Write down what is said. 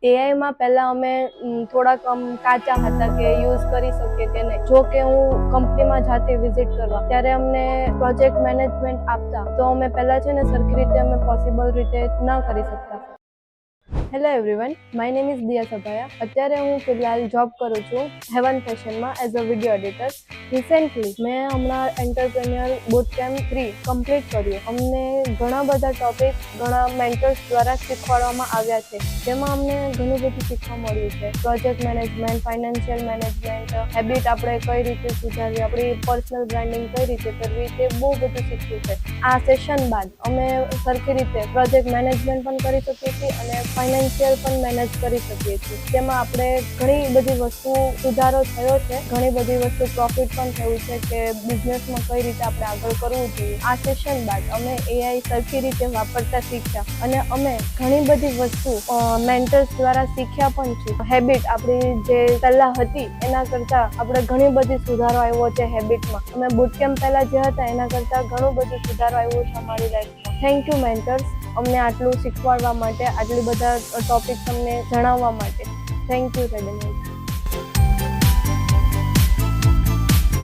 AI માં પહેલા અમે થોડાક કાચા હતા કે યુઝ કરી શકીએ કે નહીં. જો કે હું કંપનીમાં જાતે વિઝિટ કરવા ત્યારે અમને પ્રોજેક્ટ મેનેજમેન્ટ આપતા તો અમે પહેલા છે ને સરખી રીતે અમે પોસિબલ રીતે ન કરી શકતા. Hello everyone, my name is Diya Sabhaya. અત્યારે હું ફિલહાલ જોબ કરું છું હેવન ફેશનમાં as a video editor. Recently મેં હમણાં એન્ટરપ્રેન્યોર બુટ કેમ્પ 3 કમ્પ્લીટ કર્યું. અમને ઘણા બધા ટોપિક ઘણા મેન્ટર્સ દ્વારા શીખવાડવામાં આવ્યા છે, જેમાં અમને ઘણું બધું શીખવા મળ્યું છે. Project management, financial management, habit આપણે કઈ રીતે સુધારવી, આપણી પર્સનલ બ્રાન્ડિંગ કઈ રીતે કરવી, તે બહુ બધું શીખ્યું છે. આ સેશન બાદ અમે સરખી રીતે પ્રોજેક્ટ મેનેજમેન્ટ પણ કરી શકીએ છીએ અને ફાઇનાન્શિયલ પણ મેનેજ કરી શકીએ છીએ. તેમાં આપણે ઘણી બધી વસ્તુ સુધારો થયો છે, ઘણી બધી વસ્તુ પ્રોફિટ પણ થયું છે કે બિઝનેસમાં કઈ રીતે આપણે આગળ કરવું જોઈએ. આ સેશન બાદ અમે એઆઈ સરખી રીતે વાપરતા શીખ્યા અને અમે ઘણી બધી વસ્તુ મેન્ટર્સ દ્વારા શીખ્યા પણ છે. હેબિટ આપણી જે પહેલા હતી એના કરતાં આપણે ઘણી બધી સુધારો આવ્યો છે હેબિટમાં. અમે બુટ કેમ્પ પહેલા જે હતા એના કરતાં ઘણું બધું સુધારો આવ્યો છે અમારી લાઈફમાં. થેન્ક યુ મેન્ટર્સ, અમને આટલું શીખવાડવા માટે, આટલી બધા ટોપિક્સ અમને જણાવવા માટે. Thank you રેડેમેન્ટ.